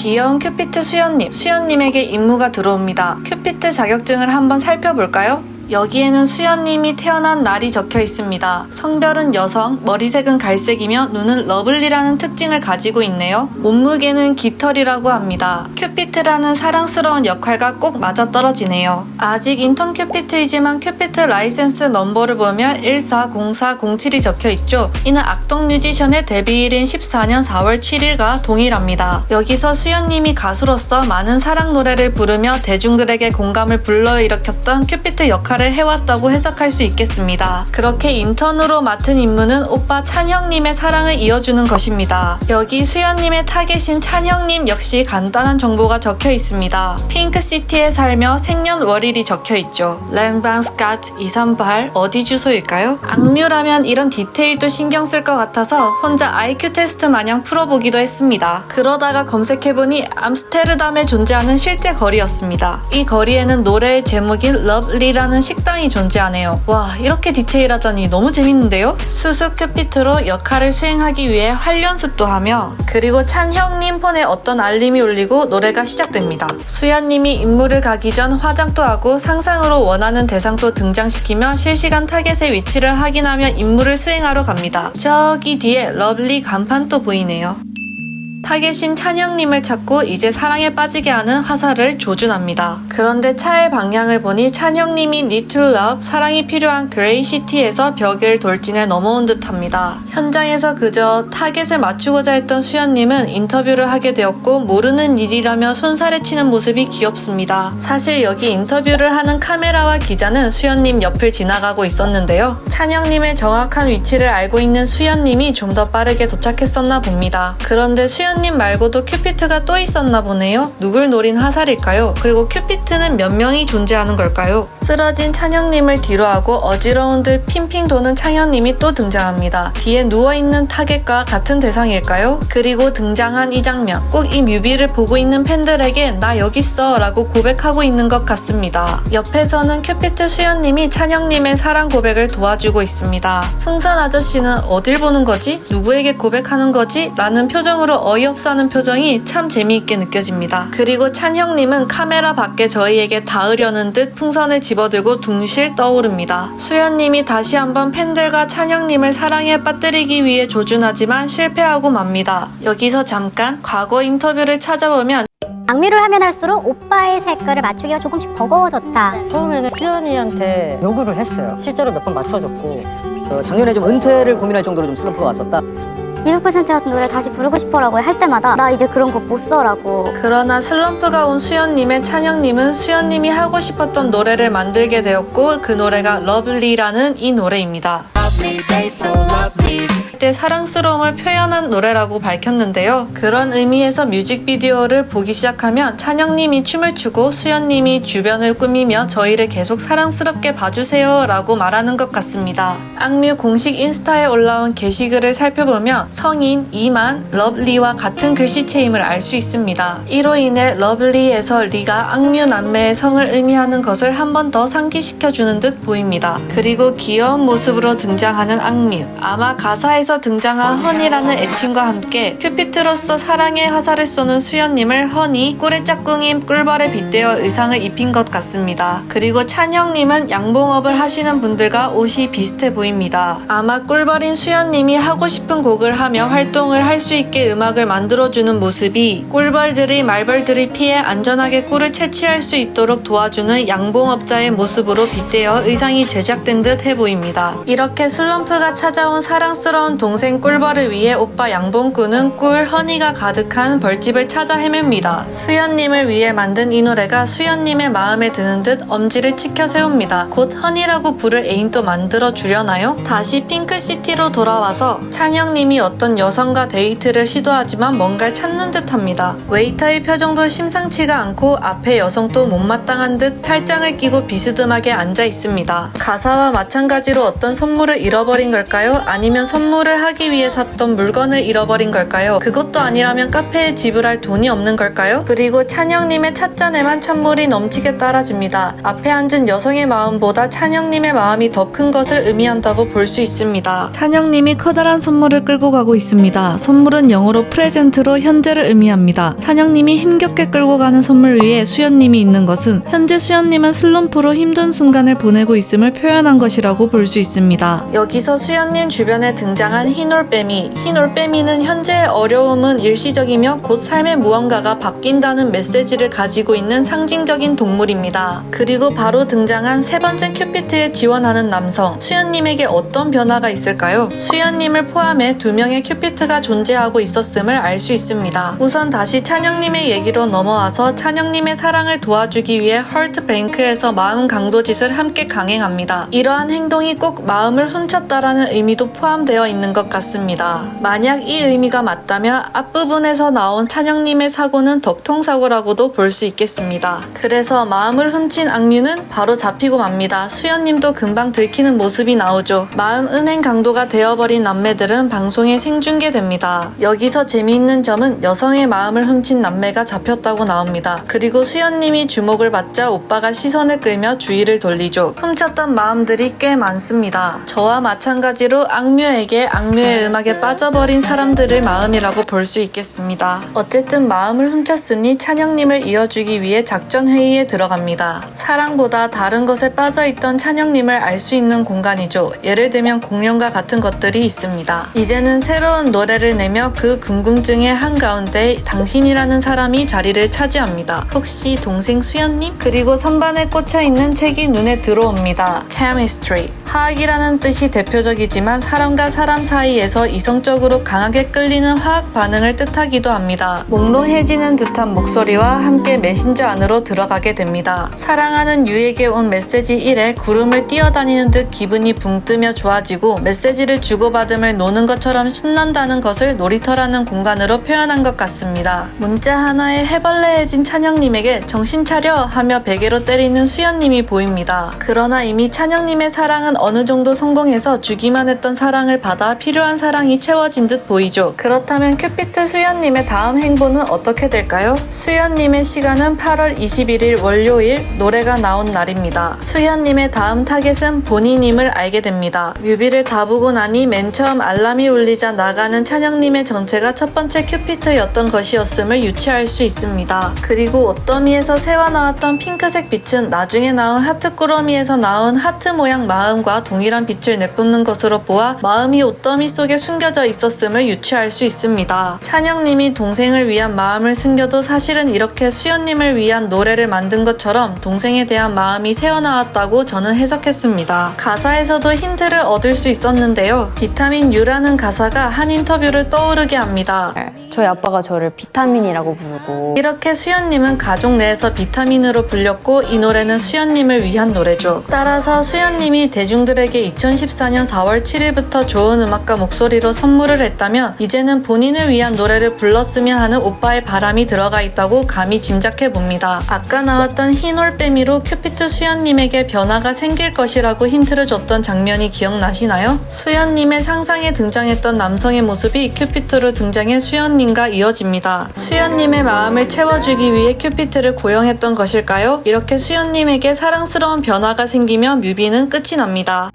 귀여운 큐피트 수연님에게 임무가 들어옵니다. 큐피트 자격증을 한번 살펴볼까요? 여기에는 수연님이 태어난 날이 적혀 있습니다. 성별은 여성, 머리색은 갈색이며 눈은 러블리라는 특징을 가지고 있네요. 몸무게는 깃털이라고 합니다. 큐피트라는 사랑스러운 역할과 꼭 맞아떨어지네요. 아직 인턴 큐피트이지만 큐피트 라이센스 넘버를 보면 140407이 적혀 있죠. 이는 악동 뮤지션의 데뷔일인 14년 4월 7일과 동일합니다. 여기서 수연님이 가수로서 많은 사랑 노래를 부르며 대중들에게 공감을 불러일으켰던 큐피트 역할을 해왔다고 해석할 수 있겠습니다. 그렇게 인턴으로 맡은 임무는 오빠 찬형님의 사랑을 이어주는 것입니다. 여기 수연님의 타겟인 찬형님 역시 간단한 정보가 적혀 있습니다. 핑크시티에 살며 생년월일이 적혀 있죠. 랭방스카트 238 어디 주소일까요? 악뮤라면 이런 디테일도 신경 쓸 것 같아서 혼자 IQ 테스트 마냥 풀어보기도 했습니다. 그러다가 검색해보니 암스테르담에 존재하는 실제 거리였습니다. 이 거리에는 노래의 제목인 러블리라는 식당이 존재하네요. 와, 이렇게 디테일하다니 너무 재밌는데요? 수습 큐피트로 역할을 수행하기 위해 활연습도 하며, 그리고 찬형님 폰에 어떤 알림이 울리고 노래가 시작됩니다. 수연님이 임무를 가기 전 화장도 하고 상상으로 원하는 대상도 등장시키며 실시간 타겟의 위치를 확인하며 임무를 수행하러 갑니다. 저기 뒤에 러블리 간판도 보이네요. 타겟인 찬형님을 찾고 이제 사랑에 빠지게 하는 화살을 조준합니다. 그런데 차의 방향을 보니 찬형님이 Need to Love, 사랑이 필요한 그레이시티에서 벽을 돌진해 넘어온 듯합니다. 현장에서 그저 타겟을 맞추고자 했던 수연님은 인터뷰를 하게 되었고 모르는 일이라며 손살에 치는 모습이 귀엽습니다. 사실 여기 인터뷰를 하는 카메라와 기자는 수연님 옆을 지나가고 있었는데요. 찬형님의 정확한 위치를 알고 있는 수연님이 좀 더 빠르게 도착했었나 봅니다. 그런데 수연님 말고도 큐피트가 또 있었나 보네요. 누굴 노린 화살일까요? 그리고 큐피트는 몇 명이 존재하는 걸까요? 쓰러진 찬형님을 뒤로하고 어지러운 듯 핑핑 도는 찬형님이 또 등장합니다. 뒤에 누워있는 타겟과 같은 대상일까요? 그리고 등장한 이 장면, 꼭 이 뮤비를 보고 있는 팬들에게 나 여기 있어 라고 고백하고 있는 것 같습니다. 옆에서는 큐피트 수연님이 찬형님의 사랑 고백을 도와주고 있습니다. 풍선 아저씨는 어딜 보는 거지? 누구에게 고백하는 거지? 라는 표정으로 어이없어하는 표정이 참 재미있게 느껴집니다. 그리고 찬형님은 카메라 밖에 저희에게 닿으려는 듯 풍선을 집어들고 둥실 떠오릅니다. 수연님이 다시 한번 팬들과 찬형님을 사랑에 빠뜨리기 위해 조준하지만 실패하고 맙니다. 여기서 잠깐 과거 인터뷰를 찾아보면 악뮤를 하면 할수록 오빠의 색깔을 맞추기가 조금씩 버거워졌다. 처음에는 수연이한테 요구를 했어요. 실제로 몇 번 맞춰줬고. 작년에 좀 은퇴를 고민할 정도로 좀 슬럼프가 왔었다. 200% 같은 노래 다시 부르고 싶어라고 할 때마다 나 이제 그런 곡 못 써라고. 그러나 슬럼프가 온 수연님의 찬형님은 수연님이 하고 싶었던 노래를 만들게 되었고 그 노래가 러블리라는 이 노래입니다. 그때 사랑스러움을 표현한 노래라고 밝혔는데요. 그런 의미에서 뮤직비디오를 보기 시작하면 찬형님이 춤을 추고 수연님이 주변을 꾸미며 저희를 계속 사랑스럽게 봐주세요 라고 말하는 것 같습니다. 악뮤 공식 인스타에 올라온 게시글을 살펴보면 성인 이만 러블리와 같은 글씨체임을 알 수 있습니다. 이로 인해 러블리에서 리가 악뮤 남매의 성을 의미하는 것을 한 번 더 상기시켜주는 듯 보입니다. 그리고 귀여운 모습으로 등장하는 악뮤, 아마 가사에서 등장한 허니라는 애칭과 함께 큐피트로서 사랑의 화살을 쏘는 수연님을 허니, 꿀의 짝꿍인 꿀벌에 빗대어 의상을 입힌 것 같습니다. 그리고 찬형님은 양봉업을 하시는 분들과 옷이 비슷해 보입니다. 아마 꿀벌인 수연님이 하고 싶은 곡을 하며 활동을 할 수 있게 음악을 만들어주는 모습이 꿀벌들이 말벌들이 피해 안전하게 꿀을 채취할 수 있도록 도와주는 양봉업자의 모습으로 빗대어 의상이 제작된 듯 해 보입니다. 이렇게 슬럼프가 찾아온 사랑스러운 동생 꿀벌을 위해 오빠 양봉꾼은 꿀, 허니가 가득한 벌집을 찾아 헤맵니다. 수연님을 위해 만든 이 노래가 수연님의 마음에 드는 듯 엄지를 치켜 세웁니다. 곧 허니라고 부를 애인도 만들어 주려나요? 다시 핑크시티로 돌아와서 찬형님이 어떤 여성과 데이트를 시도하지만 뭔가를 찾는 듯 합니다. 웨이터의 표정도 심상치가 않고 앞에 여성도 못마땅한 듯 팔짱을 끼고 비스듬하게 앉아 있습니다. 가사와 마찬가지로 어떤 선물을 잃어버린 걸까요? 아니면 선물을 선물을 하기 위해 샀던 물건을 잃어버린 걸까요? 그것도 아니라면 카페에 지불할 돈이 없는 걸까요? 그리고 찬영님의 찻잔에만 찬물이 넘치게 따라집니다. 앞에 앉은 여성의 마음보다 찬영님의 마음이 더 큰 것을 의미한다고 볼 수 있습니다. 찬영님이 커다란 선물을 끌고 가고 있습니다. 선물은 영어로 프레젠트로 현재를 의미합니다. 찬영님이 힘겹게 끌고 가는 선물 위에 수연님이 있는 것은 현재 수연님은 슬럼프로 힘든 순간을 보내고 있음을 표현한 것이라고 볼 수 있습니다. 여기서 수연님 주변에 등장한 흰 올빼미. 흰 올빼미는 현재의 어려움은 일시적이며 곧 삶의 무언가가 바뀐다는 메시지를 가지고 있는 상징적인 동물입니다. 그리고 바로 등장한 세 번째 큐피트에 지원하는 남성. 수연님에게 어떤 변화가 있을까요? 수연님을 포함해 2명의 큐피트가 존재하고 있었음을 알 수 있습니다. 우선 다시 찬영님의 얘기로 넘어와서 찬영님의 사랑을 도와주기 위해 헐트뱅크에서 마음 강도짓을 함께 강행합니다. 이러한 행동이 꼭 마음을 훔쳤다라는 의미도 포함되어 있는 것 같습니다. 만약 이 의미가 맞다면 앞부분에서 나온 찬영님의 사고는 덕통사고라고도 볼 수 있겠습니다. 그래서 마음을 훔친 악뮤는 바로 잡히고 맙니다. 수연님도 금방 들키는 모습이 나오죠. 마음 은행 강도가 되어버린 남매들은 방송에 생중계됩니다. 여기서 재미있는 점은 여성의 마음을 훔친 남매가 잡혔다고 나옵니다. 그리고 수연님이 주목을 받자 오빠가 시선을 끌며 주의를 돌리죠. 훔쳤던 마음들이 꽤 많습니다. 저와 마찬가지로 악뮤에게 악뮤의 음악에 빠져버린 사람들의 마음이라고 볼 수 있겠습니다. 어쨌든 마음을 훔쳤으니 찬영님을 이어주기 위해 작전회의에 들어갑니다. 사랑보다 다른 것에 빠져있던 찬영님을 알 수 있는 공간이죠. 예를 들면 공룡과 같은 것들이 있습니다. 이제는 새로운 노래를 내며 그 궁금증의 한가운데 당신이라는 사람이 자리를 차지합니다. 혹시 동생 수연님? 그리고 선반에 꽂혀있는 책이 눈에 들어옵니다. Chemistry. 화학이라는 뜻이 대표적이지만 사람과 사람 사이에서 이성적으로 강하게 끌리는 화학 반응을 뜻하기도 합니다. 몽롱해지는 듯한 목소리와 함께 메신저 안으로 들어가게 됩니다. 사랑하는 유에게 온 메시지 1에 구름을 뛰어다니는 듯 기분이 붕 뜨며 좋아지고 메시지를 주고받음을 노는 것처럼 신난다는 것을 놀이터라는 공간으로 표현한 것 같습니다. 문자 하나에 해벌레해진 찬영님에게 정신 차려 하며 베개로 때리는 수연님이 보입니다. 그러나 이미 찬영님의 사랑은 어느 정도 성공해서 주기만 했던 사랑을 받아 필요한 사랑이 채워진 듯 보이죠. 그렇다면 큐피트 수연님의 다음 행보는 어떻게 될까요? 수연님의 시간은 8월 21일 월요일 노래가 나온 날입니다. 수연님의 다음 타겟은 본인임을 알게 됩니다. 뮤비를 다 보고 나니 맨 처음 알람이 울리자 나가는 찬영님의 정체가 첫 번째 큐피트였던 것이었음을 유추할 수 있습니다. 그리고 옷더미에서 새와 나왔던 핑크색 빛은 나중에 나온 하트 꾸러미에서 나온 하트 모양 마음과 동일한 빛을 내뿜는 것으로 보아 마음이 옷더미 속에 숨겨져 있었음을 유추할 수 있습니다. 찬영님이 동생을 위한 마음을 숨겨도 사실은 이렇게 수연님을 위한 노래를 만든 것처럼 동생에 대한 마음이 새어나왔다고 저는 해석했습니다. 가사에서도 힌트를 얻을 수 있었는데요. 비타민 U라는 가사가 한 인터뷰를 떠오르게 합니다. 저희 아빠가 저를 비타민이라고 부르고 이렇게 수연님은 가족 내에서 비타민으로 불렸고 이 노래는 수연님을 위한 노래죠. 따라서 수연님이 대중들에게 2014년 4월 7일부터 좋은 음악과 목소리로 선물을 했다면 이제는 본인을 위한 노래를 불렀으면 하는 오빠의 바람이 들어가 있다고 감히 짐작해 봅니다. 아까 나왔던 흰 올빼미로 큐피트 수연님에게 변화가 생길 것이라고 힌트를 줬던 장면이 기억나시나요? 수연님의 상상에 등장했던 남성의 모습이 큐피트로 등장해 수연님과 이어집니다. 수연님의 마음을 채워주기 위해 큐피트를 고용했던 것일까요? 이렇게 수연님에게 사랑스러운 변화가 생기며 뮤비는 끝이 납니다.